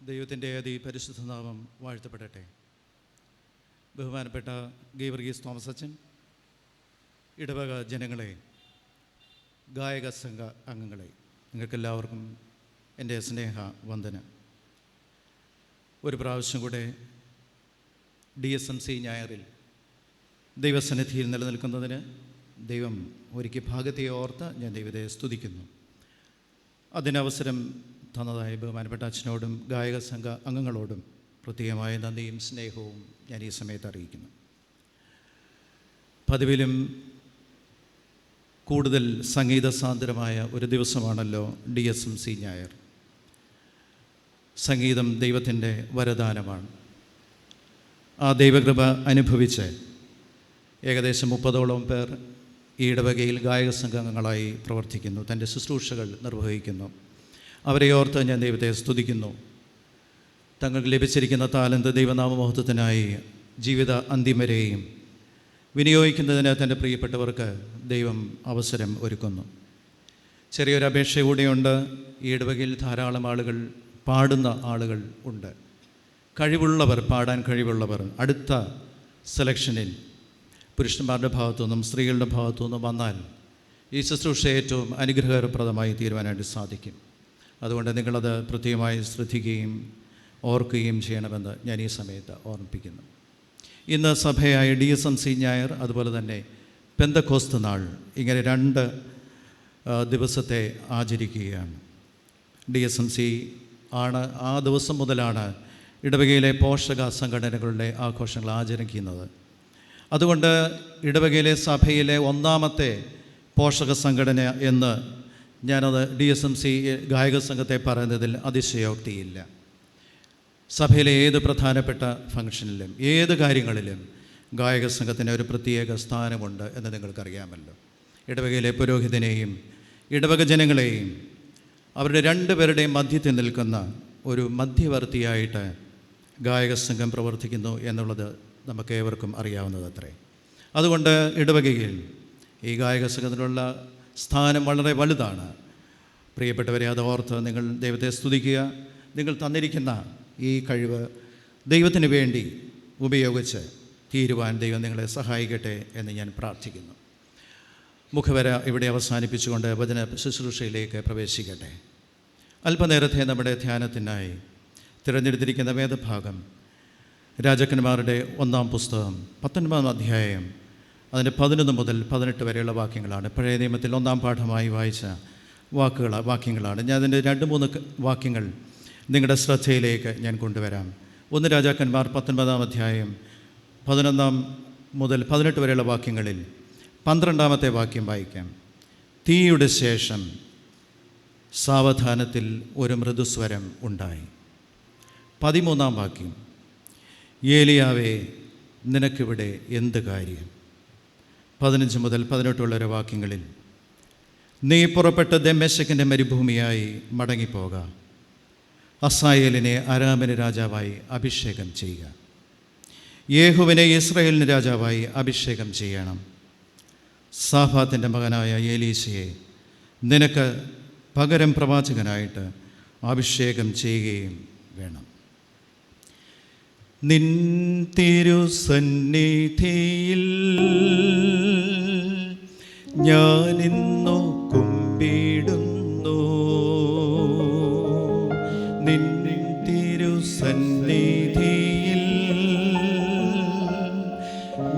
ദൈവത്തിൻ്റെ അതിപരിശുദ്ധ നാമം വാഴ്ത്തപ്പെടട്ടെ. ബഹുമാനപ്പെട്ട ഗീവർഗീസ് തോമസ് അച്ഛൻ, ഇടവക ജനങ്ങളെ, ഗായക സംഘ അംഗങ്ങളെ, നിങ്ങൾക്കെല്ലാവർക്കും എൻ്റെ സ്നേഹ വന്ദനം. ഒരു പ്രാവശ്യം കൂടെ DSMC ഞായറിൽ ദൈവസന്നിധിയിൽ നിലനിൽക്കുന്നതിന് ദൈവം ഒരുക്കിയ ഭാഗത്തെ ഓർത്ത് ഞാൻ ദൈവത്തെ സ്തുതിക്കുന്നു. അതിനവസരം തന്നതായ ബഹുമാനപ്പെട്ട അച്ഛനോടും ഗായക സംഘ അംഗങ്ങളോടും പ്രത്യേകമായ നന്ദിയും സ്നേഹവും ഞാൻ ഈ സമയത്ത് അറിയിക്കുന്നു. പതിവിലും കൂടുതൽ സംഗീതസാന്ദ്രമായ ഒരു ദിവസമാണല്ലോ DSMC ഞായർ. സംഗീതം ദൈവത്തിൻ്റെ വരദാനമാണ്. ആ ദൈവകൃപ അനുഭവിച്ച് ഏകദേശം 30ഓളം പേർ ഈ ഇടവകയിൽ ഗായക സംഘാംഗങ്ങളായി പ്രവർത്തിക്കുന്നു, തൻ്റെ ശുശ്രൂഷകൾ നിർവഹിക്കുന്നു. അവരെ ഓർത്ത് ഞാൻ ദൈവത്തെ സ്തുതിക്കുന്നു. തങ്ങൾക്ക് ലഭിച്ചിരിക്കുന്ന താലന്ത് ദൈവനാമമഹത്വത്തിനായി ജീവിത അന്ത്യം വരെയും വിനിയോഗിക്കുന്നതിന് തൻ്റെ പ്രിയപ്പെട്ടവർക്ക് ദൈവം അവസരം ഒരുക്കുന്നു. ചെറിയൊരു അപേക്ഷ കൂടിയുണ്ട്. ഈ ഇടവകയിൽ ധാരാളം ആളുകൾ, പാടുന്ന ആളുകൾ ഉണ്ട്. കഴിവുള്ളവർ, പാടാൻ കഴിവുള്ളവർ അടുത്ത സെലക്ഷനിൽ പുരുഷന്മാരുടെ ഭാഗത്തു നിന്നും സ്ത്രീകളുടെ ഭാഗത്തു നിന്നും വന്നാൽ ഈ ശുശ്രൂഷ ഏറ്റവും അനുഗ്രഹപ്രദമായി തീരുവാനായിട്ട് സാധിക്കും. അതുകൊണ്ട് നിങ്ങളത് പ്രത്യേകമായി ശ്രദ്ധിക്കുകയും ഓർക്കുകയും ചെയ്യണമെന്ന് ഞാൻ ഈ സമയത്ത് ഓർമ്മിപ്പിക്കുന്നു. ഇന്ന് സഭയായ DSMC ഞായർ, അതുപോലെ തന്നെ പെന്തക്കോസ്ത് നാൾ, ഇങ്ങനെ 2 ദിവസത്തെ ആചരിക്കുകയാണ്. DSMC ആണ് ആ ദിവസം മുതലാണ് ഇടവകയിലെ പോഷക സംഘടനകളുടെ ആഘോഷങ്ങൾ ആചരിക്കുന്നത്. അതുകൊണ്ട് ഇടവകയിലെ സഭയിലെ 1ാമത്തെ പോഷക സംഘടന എന്ന് ഞാനത് DSMC ഗായക സംഘത്തെ പറയുന്നതിൽ അതിശയോക്തിയില്ല. സഭയിലെ ഏത് പ്രധാനപ്പെട്ട ഫംഗ്ഷനിലും ഏത് കാര്യങ്ങളിലും ഗായക സംഘത്തിന് ഒരു പ്രത്യേക സ്ഥാനമുണ്ട് എന്ന് നിങ്ങൾക്കറിയാമല്ലോ. ഇടവകയിലെ പുരോഹിതനെയും ഇടവക ജനങ്ങളെയും അവരുടെ 2 പേരുടെയും മധ്യത്തിൽ നിൽക്കുന്ന ഒരു മധ്യവർത്തിയായിട്ട് ഗായക സംഘം പ്രവർത്തിക്കുന്നു എന്നുള്ളത് നമുക്ക് ഏവർക്കും അറിയാവുന്നതത്രേ. അതുകൊണ്ട് ഇടവകയിൽ ഈ ഗായക സംഘത്തിനുള്ള സ്ഥാനം വളരെ വലുതാണ്. പ്രിയപ്പെട്ടവരെ, അത് ഓർത്ത് നിങ്ങൾ ദൈവത്തെ സ്തുതിക്കുക. നിങ്ങൾ തന്നിരിക്കുന്ന ഈ കഴിവ് ദൈവത്തിന് വേണ്ടി ഉപയോഗിച്ച് തീരുവാൻ ദൈവം നിങ്ങളെ സഹായിക്കട്ടെ എന്ന് ഞാൻ പ്രാർത്ഥിക്കുന്നു. മുഖവര ഇവിടെ അവസാനിപ്പിച്ചുകൊണ്ട് വചന ശുശ്രൂഷയിലേക്ക് പ്രവേശിക്കട്ടെ. അല്പനേരത്തെ നമ്മുടെ ധ്യാനത്തിനായി തിരഞ്ഞെടുത്തിരിക്കുന്ന വേദഭാഗം രാജാക്കന്മാരുടെ 1-ാം പുസ്തകം 19-ാം അധ്യായം, അതിൻ്റെ 11 മുതൽ 18 വരെയുള്ള വാക്യങ്ങളാണ്. പഴയ നിയമത്തിൽ 1-ാം പാഠമായി വായിച്ച വാക്യങ്ങളാണ്. ഞാൻ അതിൻ്റെ 2-3 വാക്യങ്ങൾ നിങ്ങളുടെ ശ്രദ്ധയിലേക്ക് ഞാൻ കൊണ്ടുവരാം. 1 രാജാക്കന്മാർ 19-ാം അധ്യായം 11 മുതൽ 18 വരെയുള്ള വാക്യങ്ങളിൽ 12-ാമത്തെ വാക്യം വായിക്കാം. തീയുടെ ശേഷം സാവധാനത്തിൽ ഒരു മൃദുസ്വരം ഉണ്ടായി. 13-ാം വാക്യം, ഏലിയാവേ, നിനക്കിവിടെ എന്ത് കാര്യം? 15 മുതൽ 18 വാക്യങ്ങളിൽ, നീ പുറപ്പെട്ട് ദമ്മേശക്കിൻ്റെ മരുഭൂമിയായി മടങ്ങിപ്പോക, അസായേലിനെ അരാമിന് രാജാവായി അഭിഷേകം ചെയ്യുക, യേഹുവിനെ ഇസ്രായേലിന് രാജാവായി അഭിഷേകം ചെയ്യണം, സാഫാത്തിൻ്റെ മകനായ എലീശയെ നിനക്ക് പകരം പ്രവാചകനായിട്ട് അഭിഷേകം ചെയ്യുകയും വേണം. നിൻ തിരുസന്നിധിയിൽ ഞാനിന്നു കുമ്പിടുന്നു, നിൻ തിരുസന്നിധിയിൽ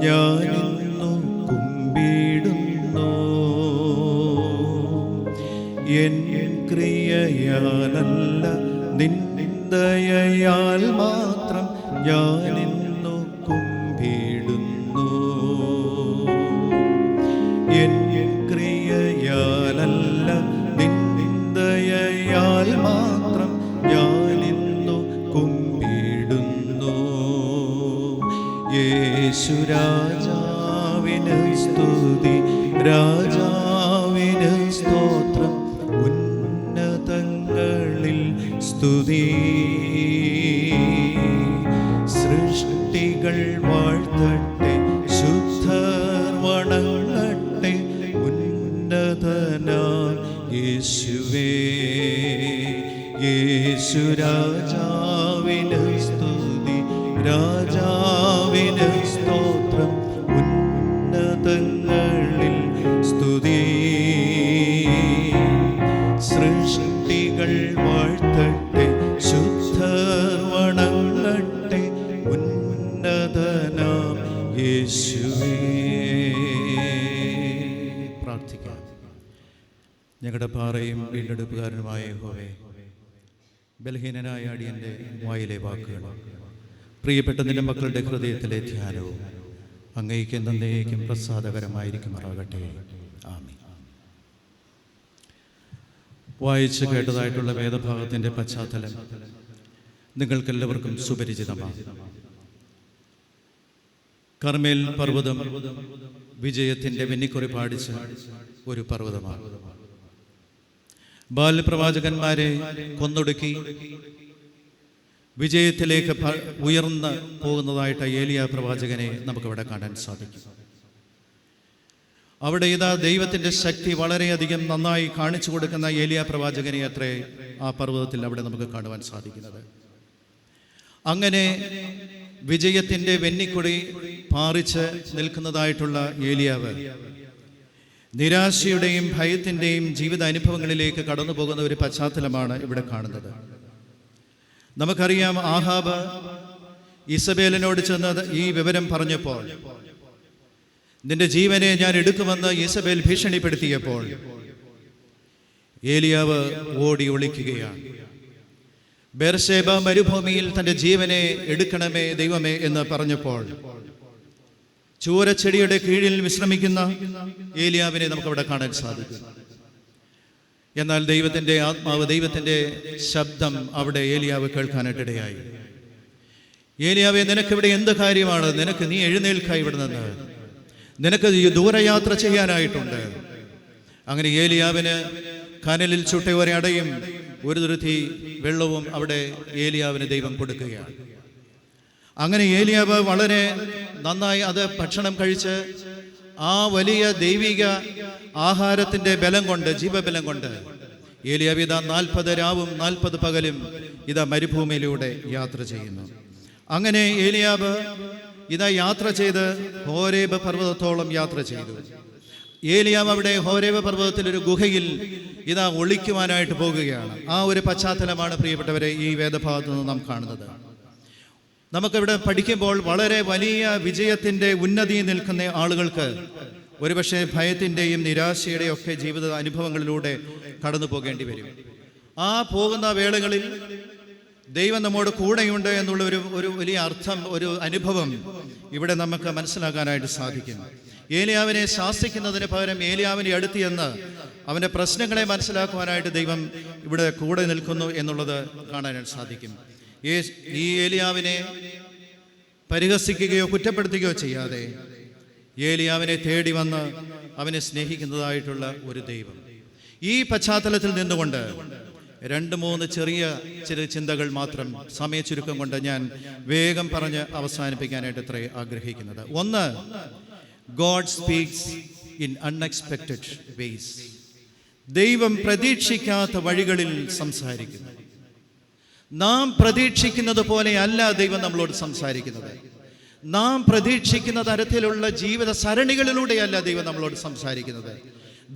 ഞാനിന്നു കുമ്പിടുന്നു. എൻ ക്രിയയാലല്ല, നിൻ ദയയാൽ മാത്രം ഞാനിന്നു കുമ്പിടുന്നു. എൻ ക്രിയയാലല്ല, നിൻ ദയയാൽ മാത്രം ഞാനിന്നു കുമ്പിടുന്നു. യേശു രാജാവിന് സ്തുതി, രാജാവിന് സ്തോത്രം, ഉന്നതങ്ങളിൽ സ്തുതി. സൃഷ്ടികൾ വാഴ്ത്തട്ടെ, ശുദ്ധർ വണങ്ങട്ടെ, ഉന്നതനാം യേശുവേ. യേശു രാജാ കർത്താവിന് സ്തുതി, രാജാവിന് സ്തോത്രം, ഉന്നതങ്ങളിൽ സ്തുതി. സൃഷ്ടികൾ വാഴ്ത്തട്ടെ, ശുദ്ധർ വണങ്ങട്ടെ, ഉന്നതനാം യേശുവേ. പ്രാർത്ഥിക്കാം. ഞങ്ങളുടെ പാറയും വീണ്ടെടുപ്പുകാരനുമായ യഹോവേ, ബലഹീനനായ അടിയൻ്റെ വായിലെ വാക്കുകളും പ്രിയപ്പെട്ട നിന്റെ മക്കളുടെ ഹൃദയത്തിലെ ധ്യാനവും അങ്ങേയ്ക്കും തന്നേക്കും പ്രസാദകരമായിരിക്കുമാറാകട്ടെ. ആമീൻ. വായിച്ച് കേട്ടതായിട്ടുള്ള വേദഭാഗത്തിൻ്റെ പശ്ചാത്തലം നിങ്ങൾക്കെല്ലാവർക്കും സുപരിചിതമാണ്. കർമ്മേൽ പർവ്വതം വിജയത്തിൻ്റെ വെന്നിക്കുറി പാടിച്ച ഒരു പർവ്വതമാണ്. ബാലപ്രവാചകന്മാരെ കൊന്നൊടുക്കി വിജയത്തിലേക്ക് ഉയർന്ന് പോകുന്നതായിട്ട് ഏലിയ പ്രവാചകനെ നമുക്കിവിടെ കാണാൻ സാധിക്കും. അവിടെ ഇതാ ദൈവത്തിൻ്റെ ശക്തി വളരെയധികം നന്നായി കാണിച്ചു കൊടുക്കുന്ന ഏലിയ പ്രവാചകനെ അത്രേ ആ പർവ്വതത്തിൽ അവിടെ നമുക്ക് കാണുവാൻ സാധിക്കുന്നത്. അങ്ങനെ വിജയത്തിൻ്റെ വെന്നിക്കൊടി പാറിച്ച് നിൽക്കുന്നതായിട്ടുള്ള ഏലിയാവ് നിരാശയുടെയും ഭയത്തിൻ്റെയും ജീവിത അനുഭവങ്ങളിലേക്ക് കടന്നു പോകുന്ന ഒരു പശ്ചാത്തലമാണ് ഇവിടെ കാണുന്നത്. നമുക്കറിയാം, ആഹാബ് ഇസബേലിനോട് ചെന്ന് ഈ വിവരം പറഞ്ഞപ്പോൾ, നിന്റെ ജീവനെ ഞാൻ എടുക്കുമെന്ന് ഇസബേൽ ഭീഷണിപ്പെടുത്തിയപ്പോൾ ഏലിയാവ് ഓടി ഒളിക്കുകയാണ്. ബെർശേബ മരുഭൂമിയിൽ തൻ്റെ ജീവനെ എടുക്കണമേ ദൈവമേ എന്ന് പറഞ്ഞപ്പോൾ ചൂരച്ചെടിയുടെ കീഴിൽ വിശ്രമിക്കുന്ന ഏലിയാവിനെ നമുക്കവിടെ കാണാൻ സാധിക്കും. എന്നാൽ ദൈവത്തിൻ്റെ ആത്മാവ്, ദൈവത്തിൻ്റെ ശബ്ദം അവിടെ ഏലിയാവ് കേൾക്കാനായിട്ടിടയായി. ഏലിയാവേ, നിനക്കിവിടെ എന്ത് കാര്യമാണ്? നീ എഴുന്നേൽക്കായി ഇവിടെ നിന്ന്, നിനക്ക് ദൂരയാത്ര ചെയ്യാനായിട്ടുണ്ട്. അങ്ങനെ ഏലിയാവിന് കനലിൽ ചുട്ട ഒരടയും ഒരു തുരുത്തി വെള്ളവും അവിടെ ഏലിയാവിന് ദൈവം കൊടുക്കുകയാണ്. അങ്ങനെ ഏലിയാവ് വളരെ നന്നായി അത് ഭക്ഷണം കഴിച്ച് ആ വലിയ ദൈവിക ആഹാരത്തിൻ്റെ ബലം കൊണ്ട്, ജീവബലം കൊണ്ട് ഏലിയാവ് ഇതാ 40 രാവും 40 പകലും ഇതാ മരുഭൂമിയിലൂടെ യാത്ര ചെയ്യുന്നു. അങ്ങനെ ഏലിയാവ് ഇതാ യാത്ര ചെയ്ത് ഹോരേബ് പർവ്വതത്തോളം യാത്ര ചെയ്തു. ഏലിയാവ് അവിടെ ഹോരേബ് പർവ്വതത്തിൽ ഒരു ഗുഹയിൽ ഇതാ ഒളിക്കുവാനായിട്ട് പോകുകയാണ്. ആ ഒരു പശ്ചാത്തലമാണ് പ്രിയപ്പെട്ടവരെ ഈ വേദഭാഗത്ത് നിന്ന് നാം കാണുന്നത്. നമുക്കിവിടെ പഠിക്കുമ്പോൾ വളരെ വലിയ വിജയത്തിൻ്റെ ഉന്നതിയിൽ നിൽക്കുന്ന ആളുകൾക്ക് ഒരുപക്ഷെ ഭയത്തിൻ്റെയും നിരാശയുടെയും ഒക്കെ ജീവിത അനുഭവങ്ങളിലൂടെ കടന്നു പോകേണ്ടി വരും. ആ പോകുന്ന വേളകളിൽ ദൈവം നമ്മോട് കൂടെയുണ്ട് എന്നുള്ള ഒരു വലിയ അർത്ഥം, ഒരു അനുഭവം ഇവിടെ നമുക്ക് മനസ്സിലാക്കാനായിട്ട് സാധിക്കും. ഏലിയാവിനെ ശാസിക്കുന്നതിന് പകരം ഏലിയാവിൻ്റെ അടുത്ത് ചെന്ന് അവൻ്റെ പ്രശ്നങ്ങളെ മനസ്സിലാക്കുവാനായിട്ട് ദൈവം ഇവിടെ കൂടെ നിൽക്കുന്നു എന്നുള്ളത് കാണാനായിട്ട് സാധിക്കും. ഈ ഏലിയാവിനെ പരിഹസിക്കുകയോ കുറ്റപ്പെടുത്തുകയോ ചെയ്യാതെ ഏലിയാവിനെ തേടി വന്ന് അവനെ സ്നേഹിക്കുന്നതായിട്ടുള്ള ഒരു ദൈവം. ഈ പശ്ചാത്തലത്തിൽ നിന്നുകൊണ്ട് 2-3 ചെറിയ ചിന്തകൾ മാത്രം സമയ ചുരുക്കം കൊണ്ട് ഞാൻ വേഗം പറഞ്ഞ് അവസാനിപ്പിക്കാനായിട്ട് ഇത്ര ആഗ്രഹിക്കുന്നത്. ഒന്ന്, God speaks in unexpected ways. ദൈവം പ്രതീക്ഷിക്കാത്ത വഴികളിൽ സംസാരിക്കുന്നു. നാം പ്രതീക്ഷിക്കുന്നത് പോലെയല്ല ദൈവം നമ്മളോട് സംസാരിക്കുന്നത്. നാം പ്രതീക്ഷിക്കുന്ന തരത്തിലുള്ള ജീവിത സരണികളിലൂടെയല്ല ദൈവം നമ്മളോട് സംസാരിക്കുന്നത്.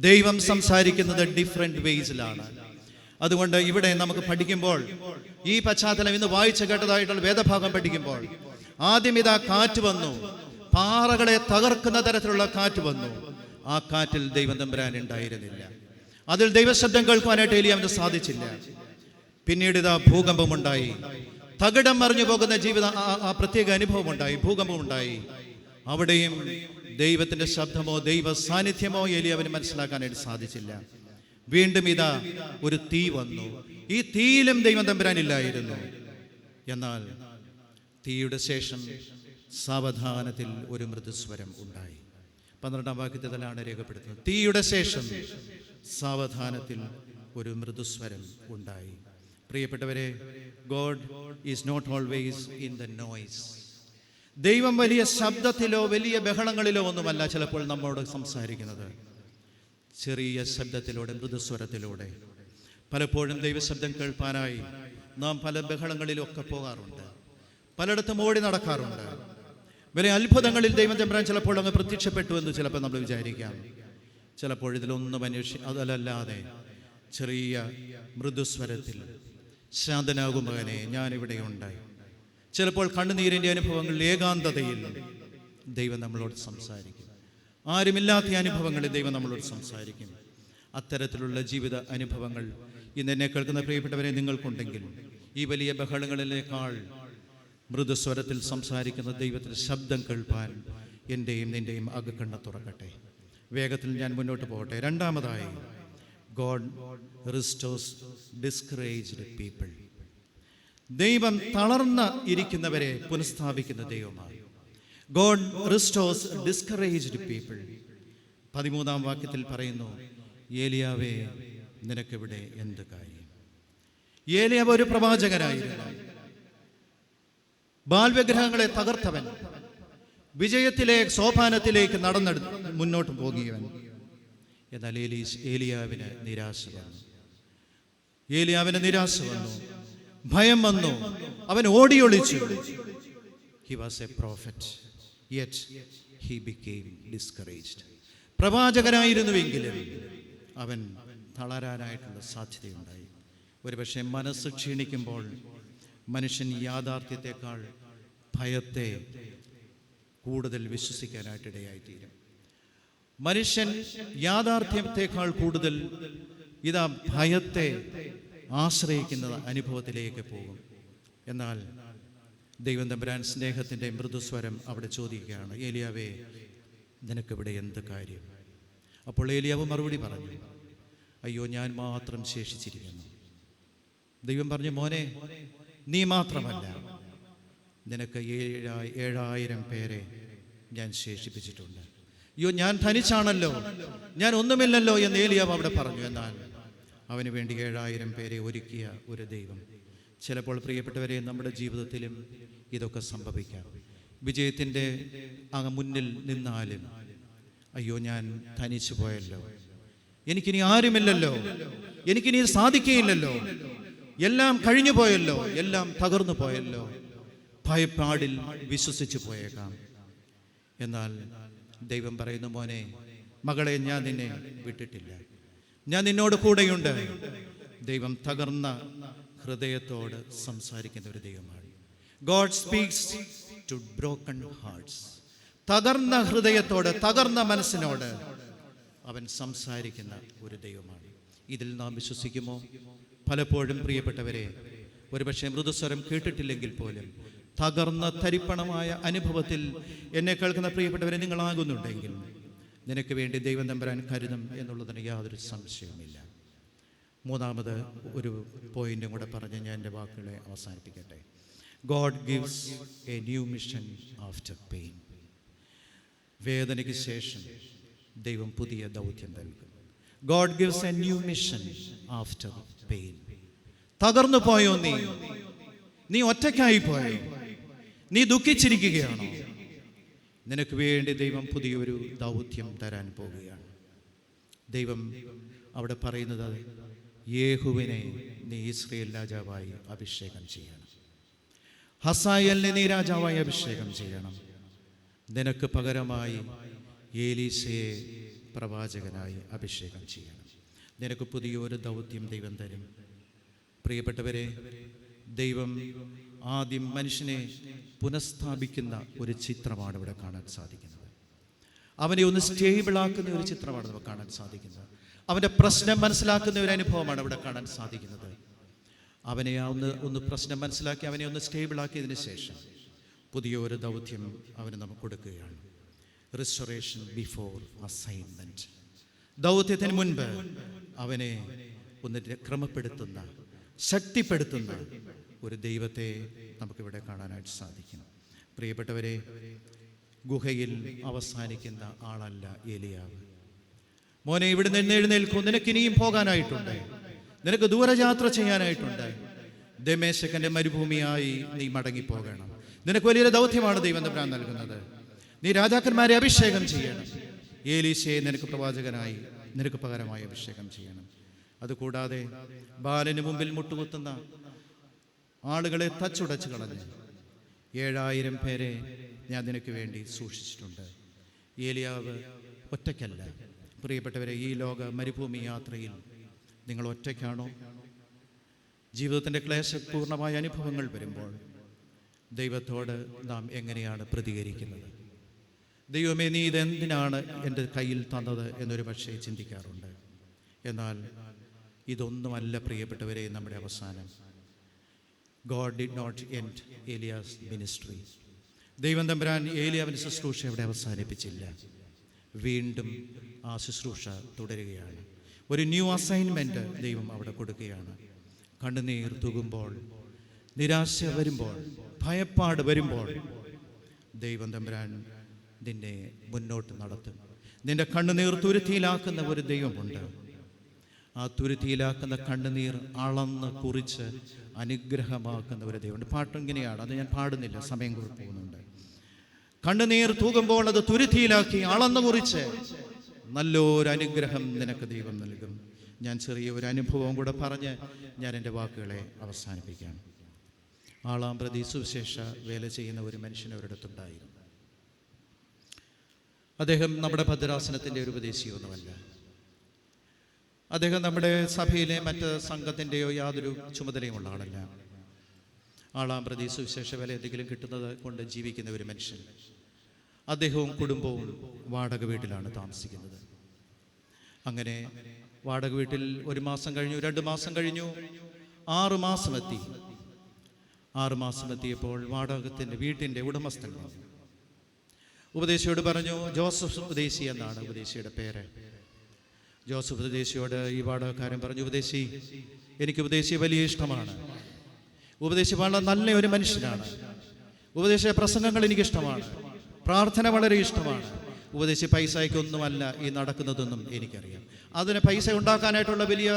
ദൈവം സംസാരിക്കുന്നത് ഡിഫറെൻ്റ് വേസിലാണ്. അതുകൊണ്ട് ഇവിടെ നമുക്ക് പഠിക്കുമ്പോൾ ഈ പശ്ചാത്തലം ഇന്ന് വായിച്ചു കേട്ടതായിട്ടുള്ള വേദഭാഗം പഠിക്കുമ്പോൾ ആദ്യം ഇതാ കാറ്റ് വന്നു, പാറകളെ തകർക്കുന്ന തരത്തിലുള്ള കാറ്റ് വന്നു. ആ കാറ്റിൽ ദൈവം തമ്പുരാൻ ഉണ്ടായിരുന്നില്ല. അതിൽ ദൈവശബ്ദം കേൾക്കുവാനായിട്ട് ഏലിയാവിന് സാധിച്ചില്ല. പിന്നീട് ഇതാ ഭൂകമ്പമുണ്ടായി, തകിടം മറിഞ്ഞു പോകുന്ന ജീവിത ആ പ്രത്യേക അനുഭവം ഉണ്ടായി, ഭൂകമ്പമുണ്ടായി. അവിടെയും ദൈവത്തിൻ്റെ ശബ്ദമോ ദൈവ സാന്നിധ്യമോ ഏലിയാവിന് മനസ്സിലാക്കാനായിട്ട് സാധിച്ചില്ല. വീണ്ടും ഇതാ ഒരു തീ വന്നു. ഈ തീയിലും ദൈവം തമ്പുരാനില്ലായിരുന്നു. എന്നാൽ തീയുടെ ശേഷം സാവധാനത്തിൽ ഒരു മൃദുസ്വരം ഉണ്ടായി. 12-ാം വാക്യത്തിലാണ് രേഖപ്പെടുത്തുന്നത്. തീയുടെ ശേഷം സാവധാനത്തിൽ ഒരു മൃദുസ്വരം ഉണ്ടായി. പ്രിയപ്പെട്ടവരെ, God is not always in the noise. ദൈവം വലിയ ശബ്ദത്തിലോ വലിയ ബഹളങ്ങളിലോ ഒന്നുമല്ല ചിലപ്പോൾ നമ്മോട് സംസാരിക്കുന്നത്. ചെറിയ ശബ്ദത്തിലൂടെ, മൃദുസ്വരത്തിലൂടെ. പലപ്പോഴും ദൈവശബ്ദം കേൾപ്പാനായി നാം പല ബഹളങ്ങളിലൊക്കെ പോകാറുണ്ട്, പലയിടത്തും ഓടി നടക്കാറുണ്ട്. വലിയ അത്ഭുതങ്ങളിൽ ദൈവം തമ്പുരാൻ ചിലപ്പോൾ അങ്ങ് പ്രത്യക്ഷപ്പെട്ടു എന്ന് ചിലപ്പോൾ നമ്മൾ വിചാരിക്കാം. ചിലപ്പോൾ ഇതിലൊന്നും അതല്ലാതെ ചെറിയ മൃദുസ്വരത്തിൽ ശാന്തനാകും മകനെ, ഞാനിവിടെയുണ്ട്. ചിലപ്പോൾ കണ്ണുനീരിൻ്റെ അനുഭവങ്ങളിൽ ഏകാന്തതയിൽ ദൈവം നമ്മളോട് സംസാരിക്കും. ആരുമില്ലാത്ത അനുഭവങ്ങളിൽ ദൈവം നമ്മളോട് സംസാരിക്കും. അത്തരത്തിലുള്ള ജീവിത അനുഭവങ്ങൾ ഇന്ന് എന്നെ കേൾക്കുന്ന പ്രിയപ്പെട്ടവരെ നിങ്ങൾക്കുണ്ടെങ്കിൽ, ഈ വലിയ ബഹളങ്ങളിലേക്കാൾ മൃദുസ്വരത്തിൽ സംസാരിക്കുന്ന ദൈവത്തിൻ്റെ ശബ്ദം കേൾപ്പാൻ എൻ്റെയും നിൻ്റെയും അകക്കണ്ണ് തുറക്കട്ടെ. വേഗത്തിൽ ഞാൻ മുന്നോട്ട് പോകട്ടെ. രണ്ടാമതായി, ഗോഡ് റിസ്റ്റോഴ്സ് ഡിസ്കറേജ്ഡ് പീപ്പിൾ. ദൈവം തളർന്ന ഇരിക്കുന്നവരെ പുനഃസ്ഥാപിക്കുന്ന ദൈവമാണ്. God restores discouraged people. 13-ാം വാക്യത്തിൽ പറയുന്നു, ഏലിയാവേ നിനക്കിവിടെ എന്ത് കാര്യം? ഏലിയാവ് ഒരു പ്രവാചകനായിരുന്നു, ബാൽവിഗ്രഹങ്ങളെ തകർത്തവൻ, വിജയത്തിലെ സോപാനത്തിലേക്ക് മുന്നോട്ട് പോകുകവൻ. എന്നാൽ ഏലിയാവിന് നിരാശ വന്നു, ഭയം വന്നു, അവൻ ഓടിയൊളിച്ചു. He was a prophet, yet he became discouraged. പ്രവാചകനായിരുന്നുവെങ്കിലും അവൻ തളരാനായിട്ടുള്ള സാധ്യതയുണ്ടായി. ഒരുപക്ഷെ മനസ്സ് ക്ഷീണിക്കുമ്പോൾ മനുഷ്യൻ യാഥാർത്ഥ്യത്തെക്കാൾ ഭയത്തെ കൂടുതൽ വിശ്വസിക്കാനായിട്ടിടയായിത്തീരും. മനുഷ്യൻ യാഥാർത്ഥ്യത്തെക്കാൾ കൂടുതൽ ഭയത്തെ ആശ്രയിക്കുന്ന അനുഭവത്തിലേക്ക് പോകും. എന്നാൽ ദൈവം തമ്പുരാൻ സ്നേഹത്തിൻ്റെ മൃദുസ്വരം അവിടെ ചോദിക്കുകയാണ്, ഏലിയാവേ നിനക്കിവിടെ എന്ത് കാര്യം? അപ്പോൾ ഏലിയാവ് മറുപടി പറഞ്ഞു, അയ്യോ ഞാൻ മാത്രം ശേഷിച്ചിരിക്കുന്നു. ദൈവം പറഞ്ഞു, മോനെ നീ മാത്രമല്ല, നിനക്ക് 7000 പേരെ ഞാൻ ശേഷിപ്പിച്ചിട്ടുണ്ട്. അയ്യോ ഞാൻ തനിച്ചാണല്ലോ, ഞാൻ ഒന്നുമില്ലല്ലോ എന്ന് ഏലിയാവ് അവിടെ പറഞ്ഞു. എന്നാൽ അവന് വേണ്ടി 7000 പേരെ ഒരുക്കിയ ഒരു ദൈവം. ചിലപ്പോൾ പ്രിയപ്പെട്ടവരെ നമ്മുടെ ജീവിതത്തിലും ഇതൊക്കെ സംഭവിക്കാം. വിജയത്തിൻ്റെ മുന്നിൽ നിന്നാലും അയ്യോ ഞാൻ തനിച്ചു പോയല്ലോ, എനിക്കിനി ആരുമില്ലല്ലോ, എനിക്കിനി സാധിക്കുകയില്ലല്ലോ, എല്ലാം കഴിഞ്ഞു പോയല്ലോ, എല്ലാം തകർന്നു പോയല്ലോ, ഭയപ്പാടിൽ വിശ്വസിച്ചു പോയേക്കാം. എന്നാൽ ദൈവം പറയുന്നു, മോനെ മകളെ ഞാൻ നിന്നെ വിട്ടിട്ടില്ല, ഞാൻ നിന്നോട് കൂടെയുണ്ട്. ദൈവം തകർന്ന ഹൃദയത്തോട് സംസാരിക്കുന്ന ഒരു ദൈവമാണ്. God speaks to broken hearts. തകർന്ന ഹൃദയത്തോട്, തകർന്ന മനസ്സിനോട് അവൻ സംസാരിക്കുന്ന ഒരു ദൈവമാണ്. ഇതിൽ നാം വിശ്വസിക്കുമോ? പലപ്പോഴും പ്രിയപ്പെട്ടവരെ, ഒരുപക്ഷെ മൃദുസ്വരം കേട്ടിട്ടില്ലെങ്കിൽ പോലും തകർന്ന തരിപ്പണമായ അനുഭവത്തിൽ എന്നെ കേൾക്കുന്ന പ്രിയപ്പെട്ടവരെ നിങ്ങളാകുന്നുണ്ടെങ്കിൽ നിനക്ക് വേണ്ടി ദൈവം തമ്പുരാൻ കരുതും എന്നുള്ളതിന് യാതൊരു സംശയവുമില്ല. മൂന്നാമത് ഒരു പോയിന്റും കൂടെ പറഞ്ഞ് ഞാൻ എൻ്റെ വാക്കുകളെ അവസാനിപ്പിക്കട്ടെ. God gives a new mission after pain. വേദനയ്ക്ക് ശേഷം ദൈവം പുതിയ ദൗത്യം നൽകും. God gives a new mission after pain. തകർന്നു പോയോ നീ ഒറ്റയ്ക്കായി പോയോ? നീ ദുഃഖിച്ചിരിക്കുകയാണോ? നിനക്ക് വേണ്ടി ദൈവം പുതിയൊരു ദൗത്യം തരാൻ പോവുകയാണ്. ദൈവം അവിടെ പറയുന്നത്, യേഹുവിനെ നീ ഇസ്രായേൽ രാജാവായി അഭിഷേകം ചെയ്യണം, ഹസായേലിനെ നീ രാജാവായി അഭിഷേകം ചെയ്യണം, നിനക്ക് പകരമായി ഏലീശയെ പ്രവാചകനായി അഭിഷേകം ചെയ്യണം. നിനക്ക് പുതിയൊരു ദൗത്യം ദൈവം തരും. പ്രിയപ്പെട്ടവരെ, ദൈവം ആദ്യം മനുഷ്യനെ പുനഃസ്ഥാപിക്കുന്ന ഒരു ചിത്രമാണ് ഇവിടെ കാണാൻ സാധിക്കുന്നത്. അവനെ ഒന്ന് സ്റ്റേബിളാക്കുന്ന ഒരു ചിത്രമാണ് നമുക്ക് കാണാൻ സാധിക്കുന്നത്. അവൻ്റെ പ്രശ്നം മനസ്സിലാക്കുന്ന ഒരു അനുഭവമാണ് ഇവിടെ കാണാൻ സാധിക്കുന്നത്. അവനെ ഒന്ന് പ്രശ്നം മനസ്സിലാക്കി അവനെ ഒന്ന് സ്റ്റേബിളാക്കിയതിന് ശേഷം പുതിയൊരു ദൗത്യം അവന് നമുക്ക് കൊടുക്കുകയാണ്. Restoration before assignment. ദൗത്യത്തിന് മുൻപ് അവനെ ഒന്ന് ക്രമപ്പെടുത്തുന്ന, ശക്തിപ്പെടുത്തുന്ന ഒരു ദൈവത്തെ നമുക്കിവിടെ കാണാനായിട്ട് സാധിക്കും. പ്രിയപ്പെട്ടവരെ, ഗുഹയിൽ അവസാനിക്കുന്ന ആളല്ല ഏലിയാവ്. മോനെ ഇവിടെ നിന്ന് എഴുന്നേൽക്കൂ, നിനക്ക് ഇനിയും പോകാനായിട്ടുണ്ട്, നിനക്ക് ദൂരയാത്ര ചെയ്യാനായിട്ടുണ്ട്. ദമേശക്കൻ്റെ മരുഭൂമിയായി നീ മടങ്ങിപ്പോകണം. നിനക്ക് വലിയൊരു ദൗത്യമാണ് ദൈവം തമ്പുരാൻ നൽകുന്നത്. നീ രാജാക്കന്മാരെ അഭിഷേകം ചെയ്യണം. ഏലീശയെ നിനക്ക് പ്രവാചകനായി, നിനക്ക് പകരമായി അഭിഷേകം ചെയ്യണം. അതുകൂടാതെ ബാലന് മുമ്പിൽ മുട്ടുകുത്തുന്ന ആളുകളെ തച്ചുടച്ച് കളഞ്ഞ് 7000 പേരെ ഞാൻ നിനക്ക് വേണ്ടി സൂക്ഷിച്ചിട്ടുണ്ട്. ഏലിയാവ് ഒറ്റയ്ക്കല്ല. പ്രിയപ്പെട്ടവരെ, ഈ ലോക മരുഭൂമി യാത്രയിൽ നിങ്ങൾ ഒറ്റയ്ക്കാണോ? ജീവിതത്തിൻ്റെ ക്ലേശപൂർണമായ അനുഭവങ്ങൾ വരുമ്പോൾ ദൈവത്തോട് നാം എങ്ങനെയാണ് പ്രതികരിക്കുന്നത്? ദൈവമേ, നീ ഇതെന്തിനാണ് എൻ്റെ കയ്യിൽ തന്നത് എന്നൊരു പക്ഷേ ചിന്തിക്കാറുണ്ട്. എന്നാൽ ഇതൊന്നുമല്ല പ്രിയപ്പെട്ടവരെ നമ്മുടെ അവസാനം. God did not end Elias ministry. ദൈവം തമ്പുരാൻ ഏലിയാവിൻ്റെ ശുശ്രൂഷ അവിടെ അവസാനിപ്പിച്ചില്ല. വീണ്ടും ആ ശുശ്രൂഷ തുടരുകയാണ്. ഒരു ന്യൂ അസൈൻമെൻറ്റ് ദൈവം അവിടെ കൊടുക്കുകയാണ്. കണ്ണുനീർ തൂകുമ്പോൾ, നിരാശ വരുമ്പോൾ, ഭയപ്പാട് വരുമ്പോൾ ദൈവം തമ്പുരാൻ നിന്നെ മുന്നോട്ട് നടത്തും. നിന്റെ കണ്ണുനീർ തുരുത്തിയിലാക്കുന്ന ഒരു ദൈവമുണ്ട്. ആ തുരുത്തിയിലാക്കുന്ന കണ്ണുനീർ അളന്ന് കുറിച്ച് അനുഗ്രഹമാക്കുന്ന ഒരു ദൈവമുണ്ട്. പാട്ടിങ്ങനെയാണ്, അത് ഞാൻ പാടുന്നില്ല, സമയം പോകുന്നുണ്ട്. കണ്ണുനീർ തൂകുമ്പോൾ അത് തുരുത്തിയിലാക്കി അളന്ന് കുറിച്ച് നല്ലൊരു അനുഗ്രഹം നിനക്ക് ദൈവം നൽകും. ഞാൻ ചെറിയ ഒരു അനുഭവം കൂടെ പറഞ്ഞ് ഞാൻ എൻ്റെ വാക്കുകളെ അവസാനിപ്പിക്കാം. ആളാമ്പ്രതി സുവിശേഷ വേല ചെയ്യുന്ന ഒരു മനുഷ്യൻ ഒരിടത്തുണ്ടായിരുന്നു. അദ്ദേഹം നമ്മുടെ ഭദ്രാസനത്തിൻ്റെ ഒരു ഉപദേശിയൊന്നുമല്ല. അദ്ദേഹം നമ്മുടെ സഭയിലെ മറ്റ് സംഘത്തിൻ്റെയോ യാതൊരു ചുമതലയുമുള്ള ആളല്ല. ആളാമ്പ്രതി സുവിശേഷ വേല എന്തെങ്കിലും കിട്ടുന്നത് കൊണ്ട് ജീവിക്കുന്ന ഒരു മനുഷ്യൻ. അദ്ദേഹവും കുടുംബവും വാടക വീട്ടിലാണ് താമസിക്കുന്നത്. അങ്ങനെ വാടക വീട്ടിൽ 1 മാസം കഴിഞ്ഞു, 2 മാസം കഴിഞ്ഞു, 6 മാസം എത്തി. 6 മാസം എത്തിയപ്പോൾ വാടകത്തിൻ്റെ വീട്ടിൻ്റെ ഉടമസ്ഥൻ ഉപദേശിയോട് പറഞ്ഞു. ജോസഫ് ഉപദേശി എന്നാണ് ഉപദേശിയുടെ പേര്. ജോസഫ് ഉപദേശിയോട് ഈ വാടകക്കാരൻ പറഞ്ഞു, ഉപദേശി, എനിക്ക് ഉപദേശിയെ വലിയ ഇഷ്ടമാണ്. ഉപദേശി വളരെ നല്ല ഒരു മനുഷ്യനാണ്. ഉപദേശിയുടെ പ്രസംഗങ്ങൾ എനിക്കിഷ്ടമാണ്. പ്രാർത്ഥന വളരെ ഇഷ്ടമാണ്. ഉപദേശി പൈസയ്ക്കൊന്നുമല്ല ഈ നടക്കുന്നതെന്നും എനിക്കറിയാം. അതിന് പൈസ ഉണ്ടാക്കാനായിട്ടുള്ള വലിയ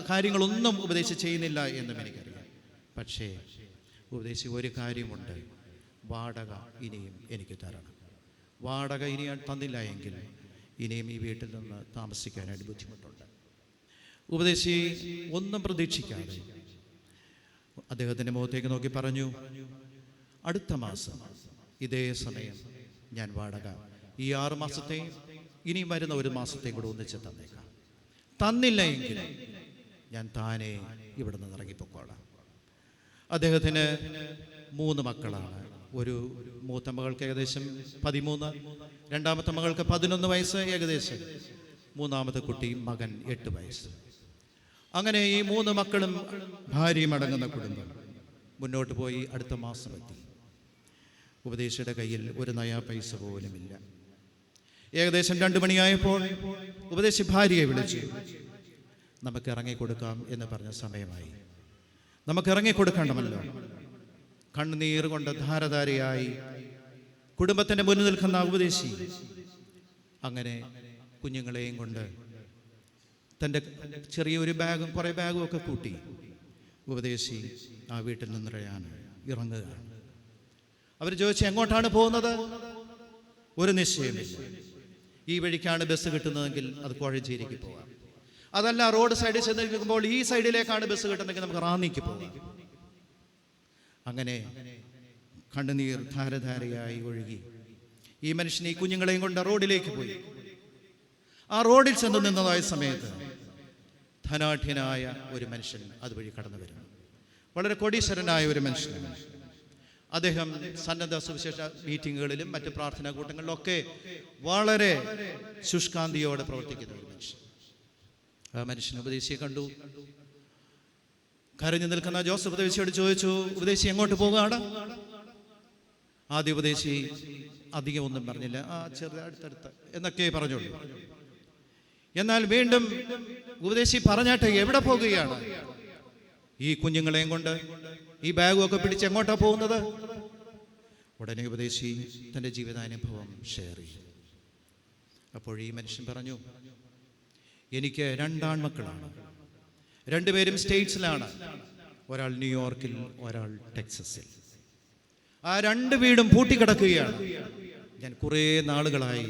കാര്യങ്ങളൊന്നും ഉപദേശി ചെയ്യുന്നില്ല എന്നും എനിക്കറിയാം. പക്ഷേ ഉപദേശി ഒരു കാര്യമുണ്ട്, വാടക ഇനിയും എനിക്ക് തരണം. വാടക ഇനി തന്നില്ല എങ്കിൽ ഇനിയും ഈ വീട്ടിൽ നിന്ന് താമസിക്കാനായിട്ട് ബുദ്ധിമുട്ടുണ്ട്. ഉപദേശി ഒന്നും പ്രതീക്ഷിക്കാതെ അദ്ദേഹത്തിൻ്റെ മുഖത്തേക്ക് നോക്കി പറഞ്ഞു, അടുത്ത മാസം ഇതേ സമയം ഞാൻ വാടക ഈ 6 മാസത്തെയും ഇനിയും വരുന്ന 1 മാസത്തെയും കൂടെ ഒന്നിച്ച് തന്നേക്കാം. തന്നില്ല എങ്കിൽ ഞാൻ താനെ ഇവിടെ നിന്ന് ഇറങ്ങിപ്പോക്കോളാം. അദ്ദേഹത്തിന് 3 മക്കളാണ്. ഒരു മൂത്ത മകൾക്ക് ഏകദേശം 13, രണ്ടാമത്തെ മകൾക്ക് 11 വയസ്സ് ഏകദേശം, മൂന്നാമത്തെ കുട്ടി മകൻ 8 വയസ്സ്. അങ്ങനെ ഈ 3 മക്കളും ഭാര്യയും അടങ്ങുന്ന കുടുംബം മുന്നോട്ട് പോയി. അടുത്ത മാസം എത്തി. ഉപദേശിയുടെ കയ്യിൽ ഒരു നയാ പൈസ പോലുമില്ല. ഏകദേശം 2 മണിയായപ്പോൾ ഉപദേശി ഭാര്യയെ വിളിച്ചു. നമുക്ക് ഇറങ്ങിക്കൊടുക്കാം എന്ന് പറഞ്ഞ സമയമായി. നമുക്ക് ഇറങ്ങിക്കൊടുക്കേണ്ടമല്ലോ. കണ്ണുനീർ കൊണ്ട് ധാരധാരയായി കുടുംബത്തിൻ്റെ മുന്നിൽ നിൽക്കുന്ന ഉപദേശി അങ്ങനെ കുഞ്ഞുങ്ങളെയും കൊണ്ട് തൻ്റെ ചെറിയൊരു ബാഗും കുറേ ബാഗും ഒക്കെ കൂട്ടി ഉപദേശി ആ വീട്ടിൽ നിന്നിറയാൻ ഇറങ്ങുകയാണ്. അവർ ചോദിച്ചു, എങ്ങോട്ടാണ് പോകുന്നത്? ഒരു നിശ്ചയമില്ല. ഈ വഴിക്കാണ് ബസ് കിട്ടുന്നതെങ്കിൽ അത് കോഴഞ്ചേരിക്ക് പോകാം. അതല്ല, റോഡ് സൈഡിൽ ചെന്ന് നിൽക്കുമ്പോൾ ഈ സൈഡിലേക്കാണ് ബസ് കിട്ടുന്നതെങ്കിൽ നമുക്ക് റാന്നിക്ക് പോകാം. അങ്ങനെ കണ്ണുനീർ ധാരധാരയായി ഒഴുകി ഈ മനുഷ്യൻ ഈ കുഞ്ഞുങ്ങളെയും കൊണ്ട് റോഡിലേക്ക് പോയി. ആ റോഡിൽ ചെന്ന് നിന്നതായ സമയത്ത് ധനാഢ്യനായ ഒരു മനുഷ്യൻ അതുവഴി കടന്നു വരുന്നു. വളരെ കോടീശ്വരനായ ഒരു മനുഷ്യനാണ്. അദ്ദേഹം സന്നദ്ധ സുവിശേഷ മീറ്റിങ്ങുകളിലും മറ്റ് പ്രാർത്ഥനാ കൂട്ടങ്ങളിലൊക്കെ വളരെ ശുഷ്കാന്തിയോടെ പ്രവർത്തിക്കുന്ന ഒരു മനുഷ്യൻ. ആ മനുഷ്യൻ ഉപദേശിയെ കണ്ടു. കരഞ്ഞു നിൽക്കുന്ന ജോസഫ് ഉപദേശിയോട് ചോദിച്ചു, ഉപദേശി എങ്ങോട്ട് പോകുകയാണ്? ആദ്യ ഉപദേശി അധികം ഒന്നും പറഞ്ഞില്ല. ചെറുത് അടുത്തടുത്ത് എന്നൊക്കെ പറഞ്ഞോളൂ. എന്നാൽ വീണ്ടും ഉപദേശി പറഞ്ഞാട്ടെ, എവിടെ പോകുകയാണ്? ഈ കുഞ്ഞുങ്ങളെയും കൊണ്ട് ഈ ബാഗും ഒക്കെ പിടിച്ച് എങ്ങോട്ടാ പോകുന്നത്? ഉടനെ ഉപദേശി തൻ്റെ ജീവിതാനുഭവം ഷെയർ ചെയ്തു. അപ്പോൾ ഈ മനുഷ്യൻ പറഞ്ഞു, എനിക്ക് 2 ആൺമക്കളാണ്. 2 പേരും സ്റ്റേറ്റ്സിലാണ്. ഒരാൾ ന്യൂയോർക്കിൽ, ഒരാൾ ടെക്സസിൽ. ആ 2 വീടും പൂട്ടിക്കിടക്കുകയാണ്. ഞാൻ കുറേ നാളുകളായി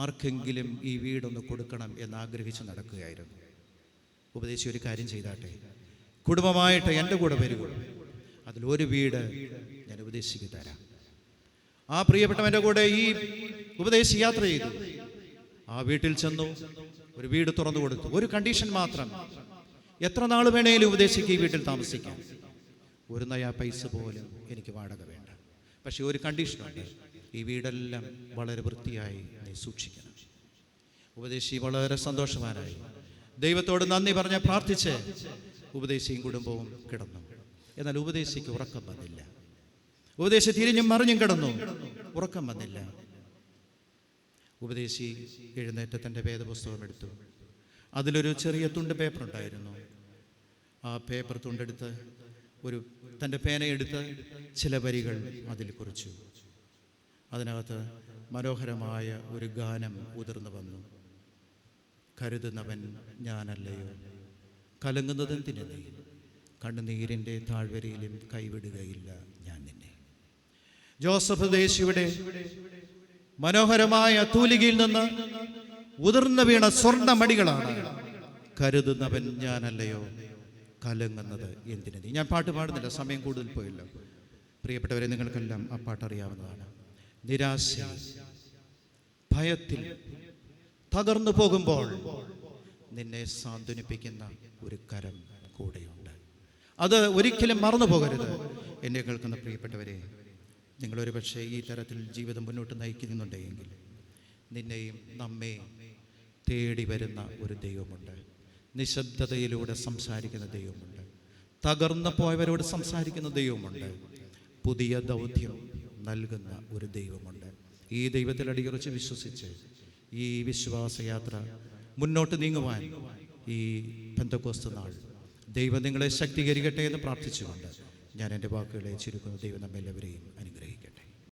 ആർക്കെങ്കിലും ഈ വീടൊന്ന് കൊടുക്കണം എന്ന് ആഗ്രഹിച്ച് നടക്കുകയായിരുന്നു. ഉപദേശി ഒരു കാര്യം ചെയ്താട്ടെ, കുടുംബമായിട്ട് എൻ്റെ കൂടെ വരിക. അതിലൊരു വീട് ഞാൻ ഉപദേശിക്ക് തരാം. ആ പ്രിയപ്പെട്ടവൻ്റെ കൂടെ ഈ ഉപദേശി യാത്ര ചെയ്തു. ആ വീട്ടിൽ ചെന്നു, ഒരു വീട് തുറന്നു കൊടുത്തു. ഒരു കണ്ടീഷൻ മാത്രം, എത്ര നാൾ വേണേലും ഉപദേശിക്ക് ഈ വീട്ടിൽ താമസിക്കാം, ഒരു നയാ പൈസ പോലും എനിക്ക് വാടക വേണ്ട. പക്ഷെ ഒരു കണ്ടീഷനുണ്ട്, ഈ വീടെല്ലാം വളരെ വൃത്തിയായി നീ സൂക്ഷിക്കണം. ഉപദേശി വളരെ സന്തോഷവാനായി ദൈവത്തോട് നന്ദി പറഞ്ഞ് പ്രാർത്ഥിച്ച് ഉപദേശിയും കുടുംബവും കിടന്നു. എന്നാൽ ഉപദേശിക്ക് ഉറക്കം വന്നില്ല. ഉപദേശി തിരിഞ്ഞും മറിഞ്ഞും കിടന്നു, ഉറക്കം വന്നില്ല. ഉപദേശി എഴുന്നേറ്റ് തൻ്റെ വേദപുസ്തകം എടുത്തു. അതിലൊരു ചെറിയ തുണ്ട് പേപ്പർ ഉണ്ടായിരുന്നു. ആ പേപ്പർ തുണ്ടെടുത്ത് തൻ്റെ പേനയെടുത്ത് ചില വരികൾ അതിൽ കുറിച്ചു. അതിനകത്ത് മനോഹരമായ ഒരു ഗാനം ഉതിർന്നു വന്നു. കരുതുന്നവൻ ഞാനല്ലയോ, കലങ്ങുന്നതെന്തിന് നീ, കണ്ണുനീരിൻ്റെ താഴ്വരയിലും കൈവിടുകയില്ല ഞാൻ നിന്നെ. ജോസഫ് ദേശിയുടെ മനോഹരമായ തൂലികയിൽ നിന്ന് ഉതിർന്നു വീണ സ്വർണ്ണമണികളാണ് കരുതുന്നവൻ ഞാനല്ലയോ, കലങ്ങുന്നത് എന്തിന് നീ. ഞാൻ പാട്ട് പാടുന്നില്ല, സമയം കൂടുതൽ പോയില്ല. പ്രിയപ്പെട്ടവരെ, നിങ്ങൾക്കെല്ലാം ആ പാട്ട് അറിയാവുന്നതാണ്. നിരാശ, ഭയത്തിൽ തകർന്നു പോകുമ്പോൾ നിന്നെ സാന്ത്വനിപ്പിക്കുന്ന ഒരു കരം കൂടെയുണ്ട്. അത് ഒരിക്കലും മറന്നു പോകരുത്. എന്നെ കേൾക്കുന്ന പ്രിയപ്പെട്ടവരെ, നിങ്ങളൊരു പക്ഷേ ഈ തരത്തിൽ ജീവിതം മുന്നോട്ട് നയിക്കുന്നുണ്ടെങ്കിൽ നിന്നെയും നമ്മെയും തേടി വരുന്ന ഒരു ദൈവമുണ്ട്. നിശബ്ദതയിലൂടെ സംസാരിക്കുന്ന ദൈവമുണ്ട്. തകർന്നു പോയവരോട് സംസാരിക്കുന്ന ദൈവമുണ്ട്. പുതിയ ദൗത്യം നൽകുന്ന ഒരു ദൈവമുണ്ട്. ഈ ദൈവത്തിൽ അടിയുറച്ച് വിശ്വസിച്ച് ഈ വിശ്വാസയാത്ര മുന്നോട്ട് നീങ്ങുവാൻ ഈ പെന്തക്കോസ്ത് നാൾ ദൈവം നിങ്ങളെ ശക്തീകരിക്കട്ടെ എന്ന് പ്രാർത്ഥിച്ചുകൊണ്ട് ഞാൻ എൻ്റെ വാക്കുകളെ ചുരുക്കുന്നു. ദൈവം നമ്മെല്ലാവരെയും